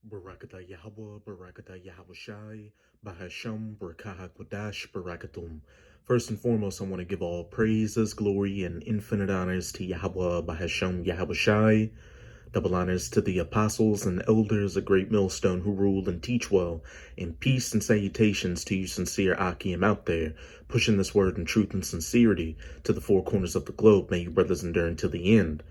Barakata Yahweh, Barakata Yahushai, Bahasham, Barakaha Kodash, Barakatum. First and foremost, I want to give all praises, glory, and infinite honors to Yahweh, Bahasham, Yahushai. Double honors to the apostles and elders, a great millstone who rule and teach well, and peace and salutations to you sincere Akim out there, pushing this word in truth and sincerity to the four corners of the globe. May you brothers endure until the end.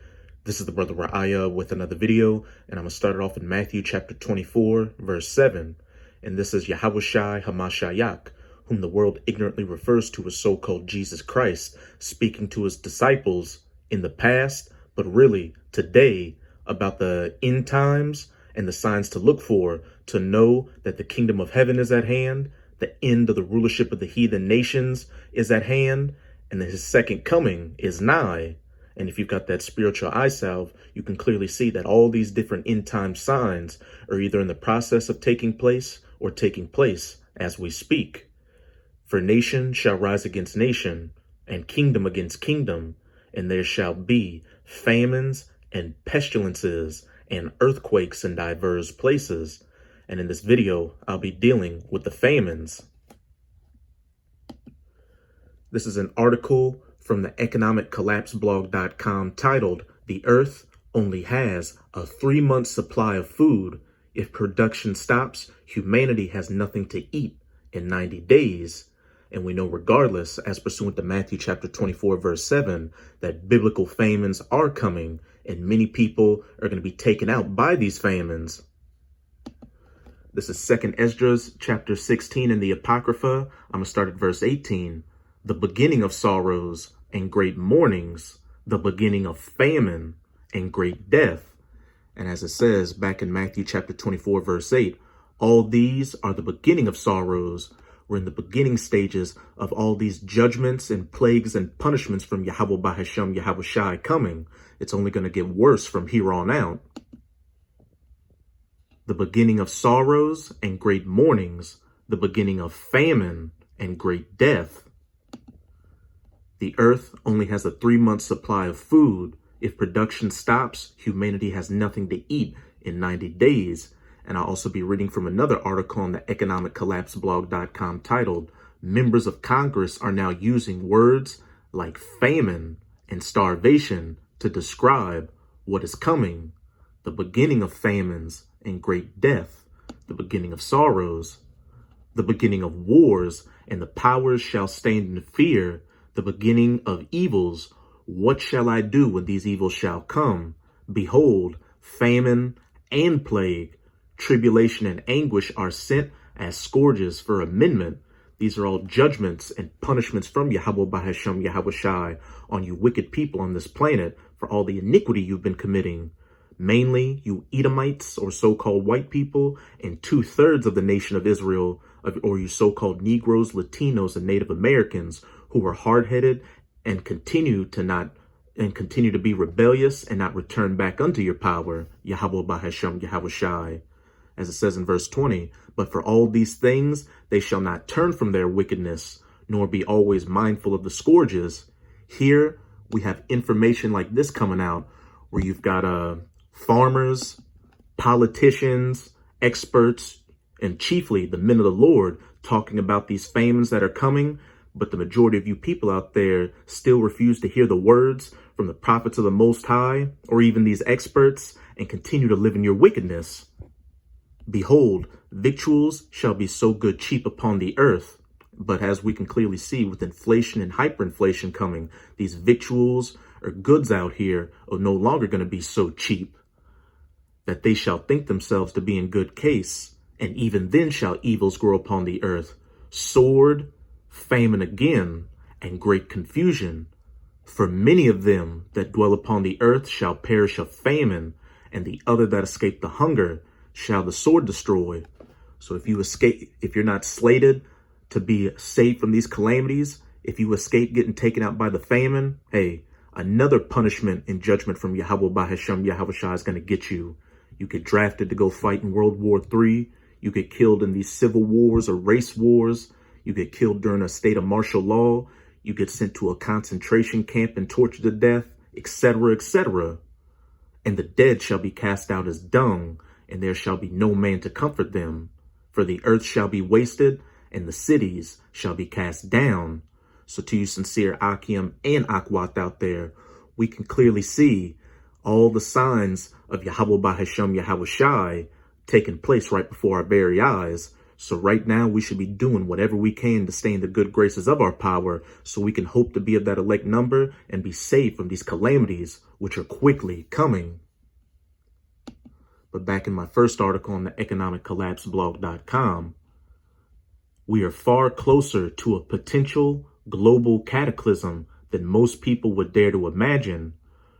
This is the brother Ra'aya with another video, and I'm going to start it off in Matthew chapter 24, verse 7. And this is Yahushai Hamashayak, whom the world ignorantly refers to as so-called Jesus Christ, speaking to his disciples in the past, but really today, about the end times and the signs to look for to know that the kingdom of heaven is at hand, the end of the rulership of the heathen nations is at hand, and that his second coming is nigh. And if you've got that spiritual eye salve, you can clearly see that all these different end time signs are either in the process of taking place or taking place as we speak. For nation shall rise against nation, and kingdom against kingdom, and there shall be famines and pestilences and earthquakes in diverse places. And in this video, I'll be dealing with the famines. This is an article from the economiccollapseblog.com titled, "The Earth Only Has a 3-month Supply of Food. If production stops, humanity has nothing to eat in 90 days. And we know regardless, as pursuant to Matthew chapter 24, verse 7, that biblical famines are coming, and many people are going to be taken out by these famines. This is 2nd Esdras chapter 16 in the Apocrypha. I'm going to start at verse 18. The beginning of sorrows and great mournings, the beginning of famine and great death. And as it says back in Matthew chapter 24, verse 8, all these are the beginning of sorrows. We're in the beginning stages of all these judgments and plagues and punishments from Yahweh Bahasham Yahushai coming. It's only going to get worse from here on out. The beginning of sorrows and great mournings, the beginning of famine and great death. The earth only has a 3-month supply of food. If production stops, humanity has nothing to eat in 90 days. And I'll also be reading from another article on the economiccollapseblog.com titled, Members of Congress are now using words like famine and starvation to describe what is coming. The beginning of famines and great death, the beginning of sorrows, the beginning of wars, and the powers shall stand in fear, the beginning of evils. What shall I do when these evils shall come? Behold, famine and plague, tribulation and anguish are sent as scourges for amendment. These are all judgments and punishments from Yahweh Bahasham Yahushai on you wicked people on this planet for all the iniquity you've been committing. Mainly you Edomites or so-called white people and 2/3 of the nation of Israel, or you so-called Negroes, Latinos, and Native Americans who are hard-headed and continue to be rebellious and not return back unto your power, Yahweh Bahasham Yahushai. As it says in verse 20, but for all these things they shall not turn from their wickedness, nor be always mindful of the scourges. Here we have information like this coming out, where you've got farmers, politicians, experts, and chiefly the men of the Lord talking about these famines that are coming. But the majority of you people out there still refuse to hear the words from the prophets of the Most High, or even these experts, and continue to live in your wickedness. Behold, victuals shall be so good cheap upon the earth. But as we can clearly see with inflation and hyperinflation coming, these victuals or goods out here are no longer going to be so cheap, that they shall think themselves to be in good case. And even then shall evils grow upon the earth, sword, famine again, and great confusion. For many of them that dwell upon the earth shall perish of famine, and the other that escape the hunger shall the sword destroy. So if you're not slated to be saved from these calamities, if you escape getting taken out by the famine, hey, another punishment and judgment from Yahweh Bahasham Yahushai is going to get you. You get drafted to go fight in World War III. You get killed in these civil wars or race wars. You get killed during a state of martial law. You get sent to a concentration camp and tortured to death, etc., etc. And the dead shall be cast out as dung, and there shall be no man to comfort them. For the earth shall be wasted, and the cities shall be cast down. So to you sincere Akim and Akwat out there, we can clearly see all the signs of Yahweh Bahashem Yahweh Shai taking place right before our very eyes. So right now we should be doing whatever we can to stay in the good graces of our power so we can hope to be of that elect number and be saved from these calamities which are quickly coming. But back in my first article on the economiccollapseblog.com, we are far closer to a potential global cataclysm than most people would dare to imagine.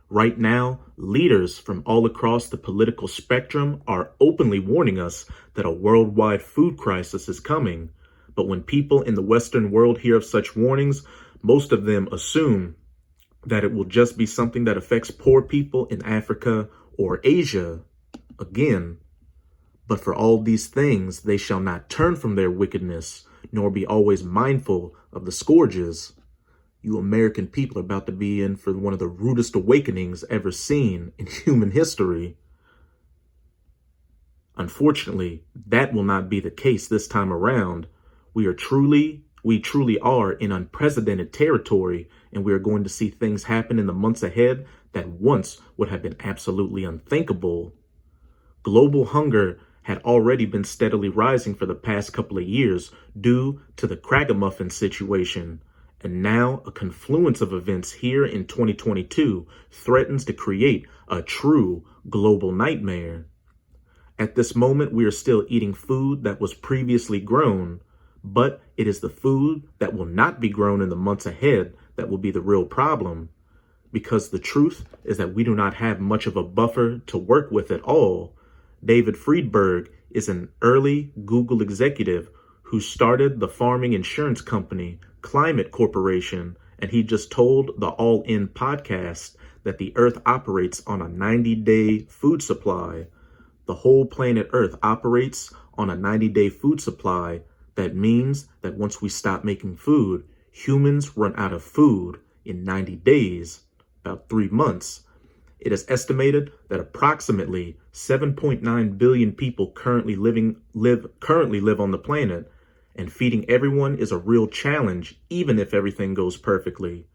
Right now, leaders from all across the political spectrum are openly warning us that a worldwide food crisis is coming. But when people in the Western world hear of such warnings, most of them assume that it will just be something that affects poor people in Africa or Asia. Again, but for all these things, they shall not turn from their wickedness, nor be always mindful of the scourges. You American people are about to be in for one of the rudest awakenings ever seen in human history. Unfortunately, that will not be the case this time around. We truly are in unprecedented territory, and we are going to see things happen in the months ahead that once would have been absolutely unthinkable. Global hunger had already been steadily rising for the past couple of years due to the Cragamuffin situation. And now a confluence of events here in 2022 threatens to create a true global nightmare. At this moment, we are still eating food that was previously grown, but it is the food that will not be grown in the months ahead that will be the real problem. Because the truth is that we do not have much of a buffer to work with at all. David Friedberg is an early Google executive who started the farming insurance company Climate Corporation, and he just told the All In podcast that the Earth operates on a 90-day food supply. The whole planet Earth operates on a 90-day food supply. That means that once we stop making food, humans run out of food in 90 days, about 3 months. It is estimated that approximately 7.9 billion people currently live on the planet, and feeding everyone is a real challenge, even if everything goes perfectly.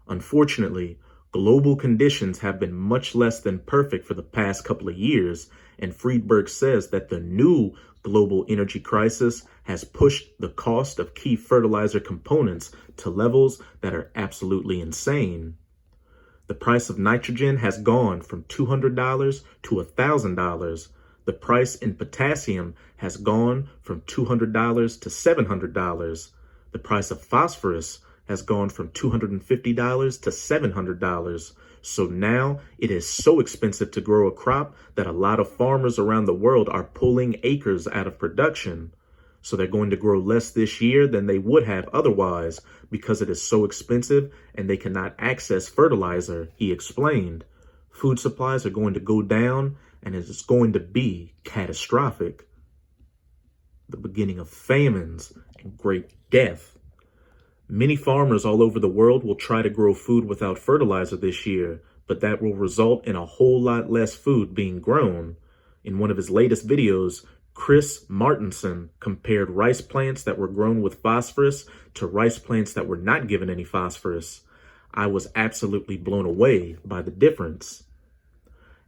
Unfortunately, global conditions have been much less than perfect for the past couple of years, and Friedberg says that the new global energy crisis has pushed the cost of key fertilizer components to levels that are absolutely insane. The price of nitrogen has gone from $200 to $1,000. The price in potassium has gone from $200 to $700. The price of phosphorus has gone from $250 to $700. So now it is so expensive to grow a crop that a lot of farmers around the world are pulling acres out of production. So they're going to grow less this year than they would have otherwise because it is so expensive and they cannot access fertilizer, he explained. Food supplies are going to go down and it is going to be catastrophic. The beginning of famines and great death. Many farmers all over the world will try to grow food without fertilizer this year, but that will result in a whole lot less food being grown. In one of his latest videos, Chris Martinson compared rice plants that were grown with phosphorus to rice plants that were not given any phosphorus. I was absolutely blown away by the difference.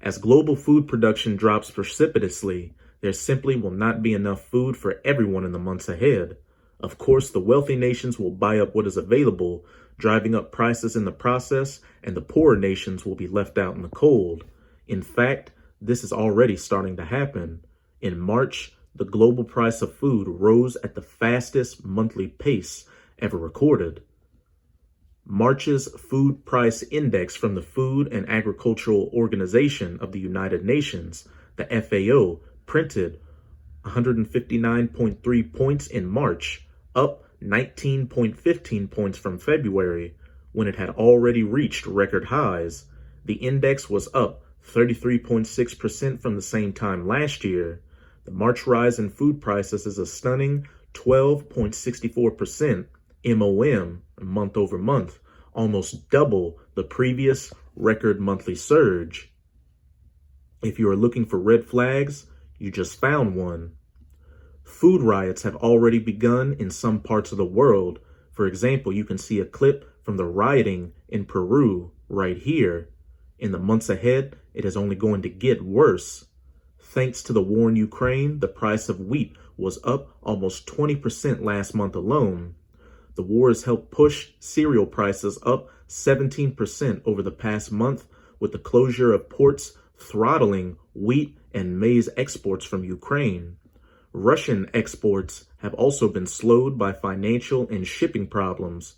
As global food production drops precipitously, there simply will not be enough food for everyone in the months ahead. Of course, the wealthy nations will buy up what is available, driving up prices in the process, and the poorer nations will be left out in the cold. In fact, this is already starting to happen. In March, the global price of food rose at the fastest monthly pace ever recorded. March's food price index from the Food and Agricultural Organization of the United Nations, the FAO, printed 159.3 points in March, up 19.15 points from February, when it had already reached record highs. The index was up 33.6% from the same time last year. The March rise in food prices is a stunning 12.64% MOM, month over month, almost double the previous record monthly surge. If you are looking for red flags, you just found one. Food riots have already begun in some parts of the world. For example, you can see a clip from the rioting in Peru right here. In the months ahead, it is only going to get worse. Thanks to the war in Ukraine, the price of wheat was up almost 20% last month alone. The war has helped push cereal prices up 17% over the past month, with the closure of ports throttling wheat and maize exports from Ukraine. Russian exports have also been slowed by financial and shipping problems.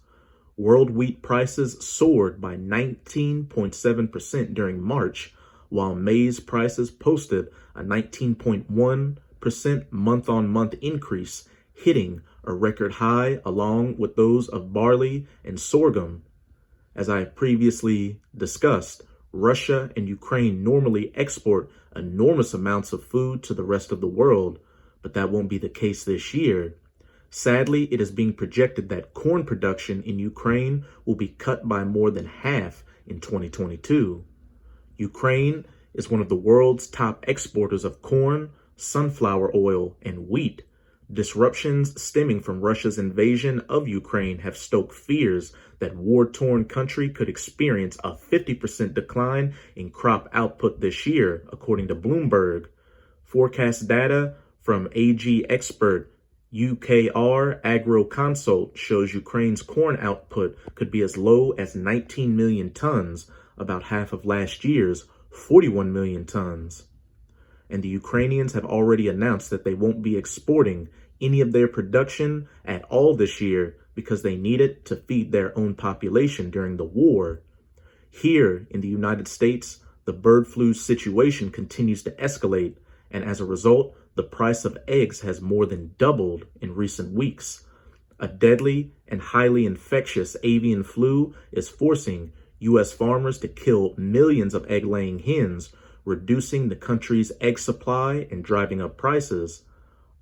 World wheat prices soared by 19.7% during March, while maize prices posted a 19.1% month-on-month increase, hitting a record high along with those of barley and sorghum. As I previously discussed, Russia and Ukraine normally export enormous amounts of food to the rest of the world, but that won't be the case this year. Sadly, it is being projected that corn production in Ukraine will be cut by more than half in 2022. Ukraine is one of the world's top exporters of corn, sunflower oil, and wheat. Disruptions stemming from Russia's invasion of Ukraine have stoked fears that war-torn country could experience a 50% decline in crop output this year, according to Bloomberg. Forecast data from AG expert UKR AgroConsult shows Ukraine's corn output could be as low as 19 million tons, about half of last year's 41 million tons. And the Ukrainians have already announced that they won't be exporting any of their production at all this year because they need it to feed their own population during the war. Here in the United States, the bird flu situation continues to escalate, and as a result, the price of eggs has more than doubled in recent weeks. A deadly and highly infectious avian flu is forcing U.S. farmers to kill millions of egg-laying hens, reducing the country's egg supply and driving up prices.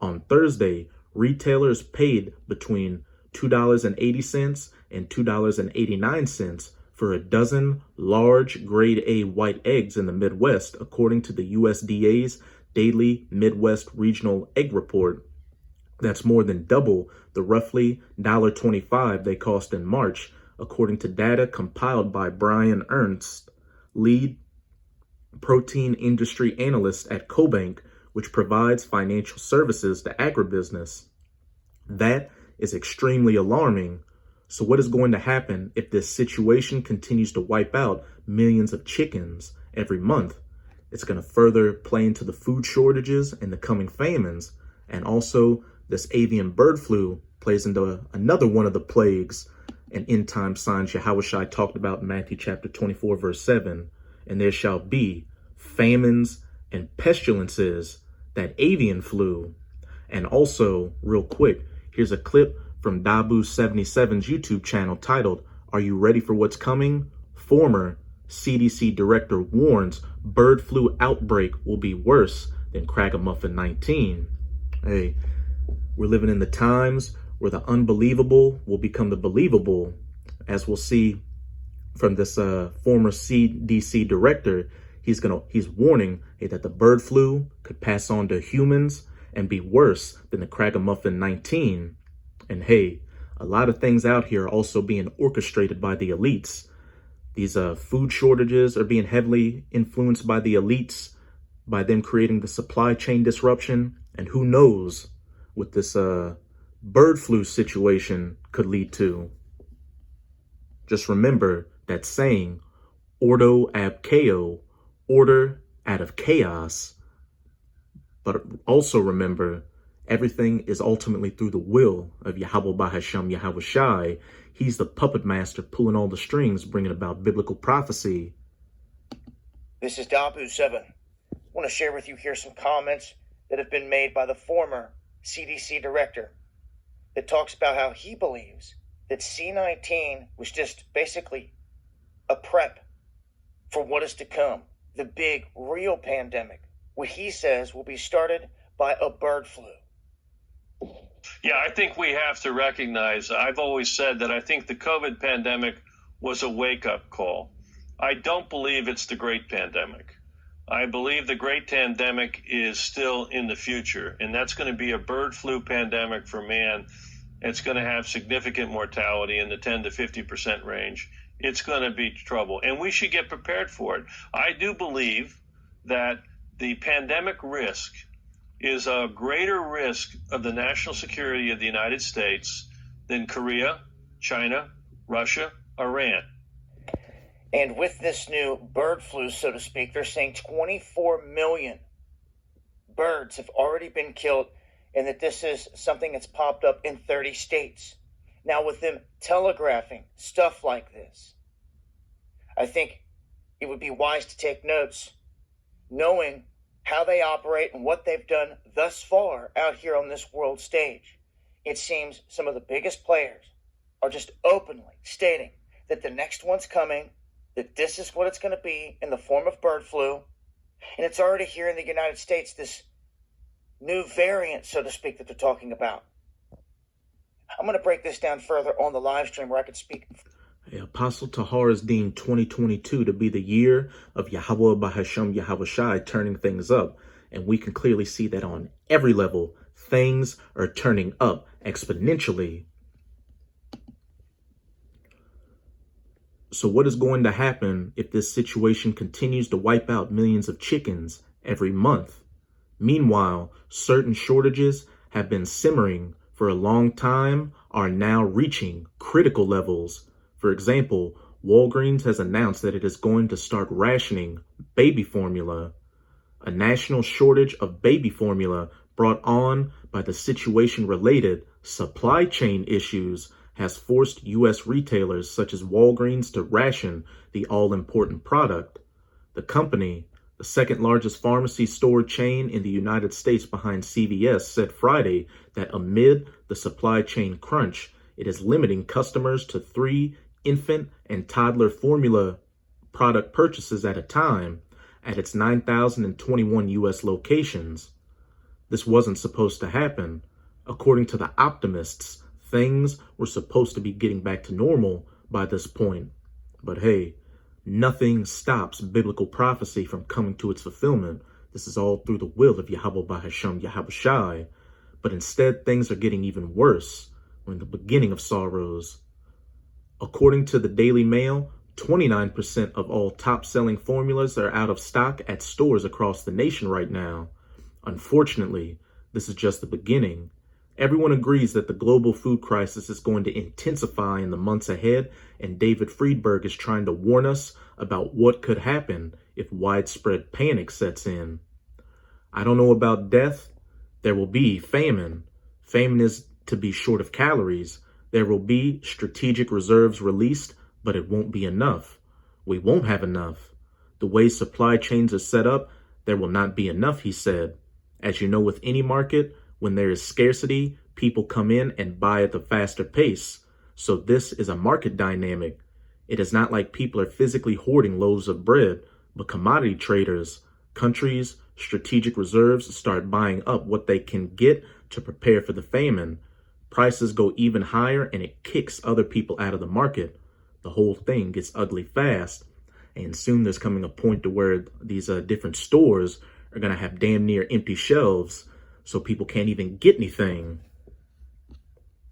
On Thursday, retailers paid between $2.80 and $2.89 for a dozen large grade A white eggs in the Midwest, according to the USDA's daily Midwest Regional Egg Report. That's more than double the roughly $1.25 they cost in March, according to data compiled by Brian Ernst, lead protein industry analyst at CoBank, which provides financial services to agribusiness. That is extremely alarming. So what is going to happen if this situation continues to wipe out millions of chickens every month? It's going to further play into the food shortages and the coming famines. And also, this avian bird flu plays into another one of the plagues and end time signs Yahushua talked about in Matthew chapter 24, verse 7. And there shall be famines and pestilences, that avian flu. And also, real quick, here's a clip from Dabu77's YouTube channel titled, "Are You Ready for What's Coming?" Former CDC director warns bird flu outbreak will be worse than Cragamuffin-19. Hey, we're living in the times where the unbelievable will become the believable, as we'll see from this former CDC director. He's warning that the bird flu could pass on to humans and be worse than the Cragamuffin-19. And hey, a lot of things out here are also being orchestrated by the elites. These food shortages are being heavily influenced by the elites, by them creating the supply chain disruption. And who knows what this bird flu situation could lead to. Just remember that saying, ordo ab chaos, order out of chaos. But also remember, everything is ultimately through the will of Yahweh Bahasham Yahushai. He's the puppet master pulling all the strings, bringing about biblical prophecy. This is Dabu7. I want to share with you here some comments that have been made by the former CDC director that talks about how he believes that C-19 was just basically a prep for what is to come. The big, real pandemic, what he says will be started by a bird flu. Yeah, I think we have to recognize, I've always said that I think the COVID pandemic was a wake-up call. I don't believe it's the great pandemic. I believe the great pandemic is still in the future, and that's going to be a bird flu pandemic for man. It's going to have significant mortality in the 10 to 50% range. It's going to be trouble, and we should get prepared for it. I do believe that the pandemic risk is a greater risk of the national security of the United States than Korea, China, Russia, Iran. And with this new bird flu, so to speak, they're saying 24 million birds have already been killed, and that this is something that's popped up in 30 states. Now, with them telegraphing stuff like this, I think it would be wise to take notes, knowing how they operate and what they've done thus far out here on this world stage. It seems some of the biggest players are just openly stating that the next one's coming, that this is what it's going to be in the form of bird flu. And it's already here in the United States, this new variant, so to speak, that they're talking about. I'm going to break this down further on the live stream where I could speak. Apostle Tahar has deemed 2022 to be the year of Yahweh Bahasham Yahweh Shai turning things up. And we can clearly see that on every level, things are turning up exponentially. So what is going to happen if this situation continues to wipe out millions of chickens every month? Meanwhile, certain shortages have been simmering for a long time, are now reaching critical levels. For example, Walgreens has announced that it is going to start rationing baby formula. A national shortage of baby formula brought on by the situation-related supply chain issues has forced U.S. retailers such as Walgreens to ration the all-important product. The company, the second largest pharmacy store chain in the United States behind CVS, said Friday that amid the supply chain crunch, it is limiting customers to 3 infant and toddler formula product purchases at a time at its 9,021 U.S. locations. This wasn't supposed to happen. According to the optimists, things were supposed to be getting back to normal by this point. But hey, nothing stops biblical prophecy from coming to its fulfillment. This is all through the will of Yahweh Bahasham Yahweh Shai. But instead, things are getting even worse. We're in the beginning of sorrows. According to the Daily Mail, 29% of all top-selling formulas are out of stock at stores across the nation right now. Unfortunately, this is just the beginning. Everyone agrees that the global food crisis is going to intensify in the months ahead, and David Friedberg is trying to warn us about what could happen if widespread panic sets in. I don't know about death. There will be famine. Famine is to be short of calories. There will be strategic reserves released, but it won't be enough. We won't have enough. The way supply chains are set up, there will not be enough, he said. As you know, with any market, when there is scarcity, people come in and buy at a faster pace. So this is a market dynamic. It is not like people are physically hoarding loaves of bread, but commodity traders, countries, strategic reserves start buying up what they can get to prepare for the famine. Prices go even higher and it kicks other people out of the market. The whole thing gets ugly fast. And soon there's coming a point to where these different stores are going to have damn near empty shelves, so people can't even get anything.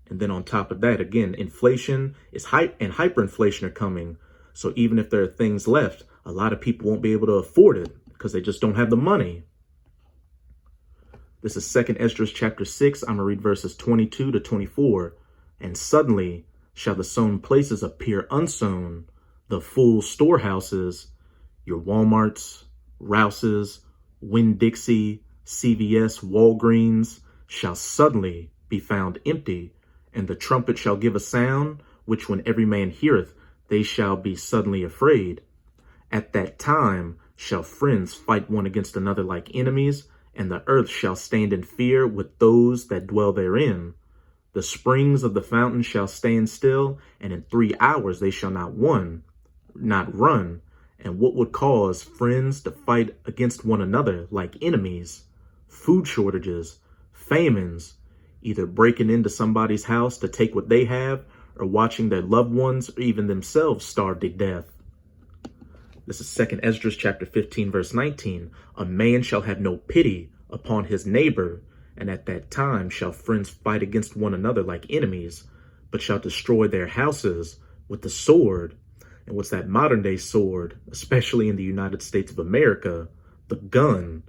And then on top of that, again, inflation is and hyperinflation are coming. So even if there are things left, a lot of people won't be able to afford it because they just don't have the money. This is 2 Esdras chapter 6. I'm going to read verses 22 to 24. And suddenly shall the sown places appear unsown, the full storehouses, your Walmarts, Rouses, Winn-Dixie, CVS, Walgreens, shall suddenly be found empty, and the trumpet shall give a sound, which when every man heareth, they shall be suddenly afraid. At that time shall friends fight one against another like enemies, and the earth shall stand in fear with those that dwell therein. The springs of the fountain shall stand still, and in 3 hours they shall not run. And what would cause friends to fight against one another like enemies? Food shortages, famines, either breaking into somebody's house to take what they have, or watching their loved ones or even themselves starve to death. This is 2 Esdras chapter 15, verse 19. A man shall have no pity upon his neighbor, and at that time shall friends fight against one another like enemies, but shall destroy their houses with the sword. And what's that modern day sword, especially in the United States of America? The gun.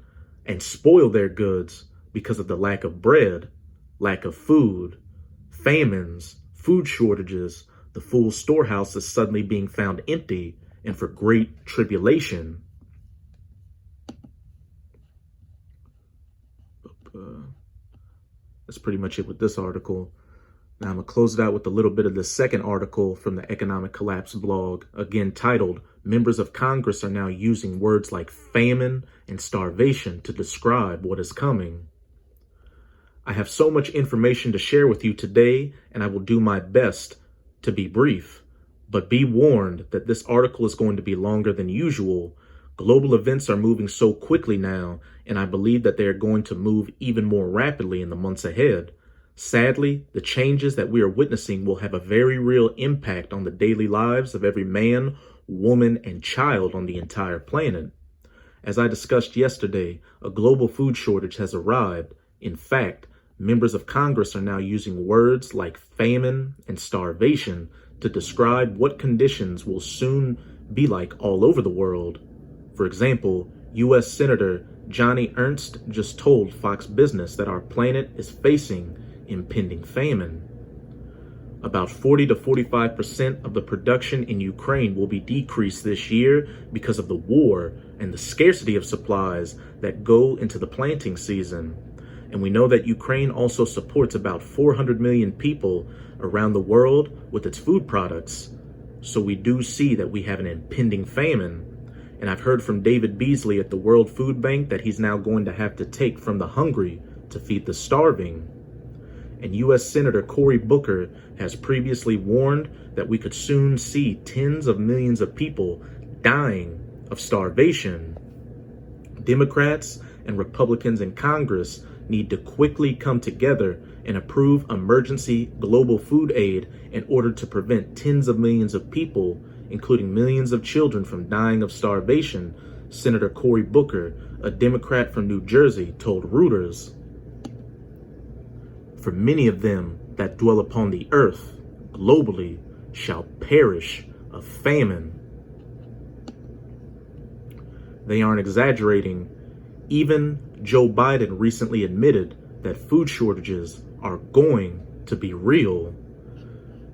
And spoil their goods because of the lack of bread, lack of food, famines, food shortages, the full storehouses suddenly being found empty, and for great tribulation. That's pretty much it with this article. Now I'm going to close it out with a little bit of the second article from the Economic Collapse blog, again titled, Members of Congress are now using words like famine and starvation to describe what is coming. I have so much information to share with you today, and I will do my best to be brief. But be warned that this article is going to be longer than usual. Global events are moving so quickly now, and I believe that they are going to move even more rapidly in the months ahead. Sadly, the changes that we are witnessing will have a very real impact on the daily lives of every man, woman, and child on the entire planet. As I discussed yesterday, a global food shortage has arrived. In fact, members of Congress are now using words like famine and starvation to describe what conditions will soon be like all over the world. For example, U.S. Senator Johnny Ernst just told Fox Business that our planet is facing impending famine. About 40 to 45% of the production in Ukraine will be decreased this year because of the war and the scarcity of supplies that go into the planting season. And we know that Ukraine also supports about 400 million people around the world with its food products. So we do see that we have an impending famine. And I've heard from David Beasley at the World Food Bank that he's now going to have to take from the hungry to feed the starving. And U.S. Senator Cory Booker has previously warned that we could soon see tens of millions of people dying of starvation. Democrats and Republicans in Congress need to quickly come together and approve emergency global food aid in order to prevent tens of millions of people, including millions of children, from dying of starvation, Senator Cory Booker, a Democrat from New Jersey, told Reuters. For many of them that dwell upon the earth globally shall perish of famine. They aren't exaggerating. Even Joe Biden recently admitted that food shortages are going to be real.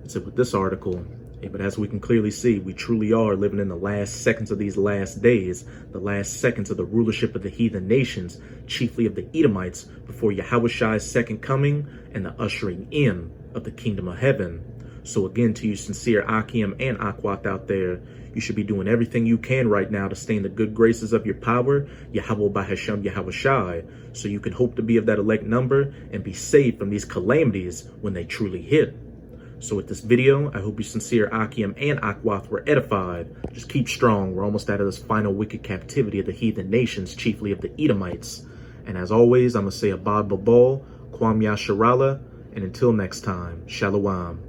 That's it with this article. But as we can clearly see, we truly are living in the last seconds of these last days, the last seconds of the rulership of the heathen nations, chiefly of the Edomites, before Yahushai's second coming and the ushering in of the kingdom of heaven. So again, to you sincere Akim and Akwat out there, you should be doing everything you can right now to stay in the good graces of your power, Yahweh Bahashem Yahushai, so you can hope to be of that elect number and be saved from these calamities when they truly hit. So with this video, I hope you sincere Akim and Akwath were edified. Just keep strong. We're almost out of this final wicked captivity of the heathen nations, chiefly of the Edomites. And as always, I'm going to say Abad Babal, Kwam Yasharala, and until next time, Shalom.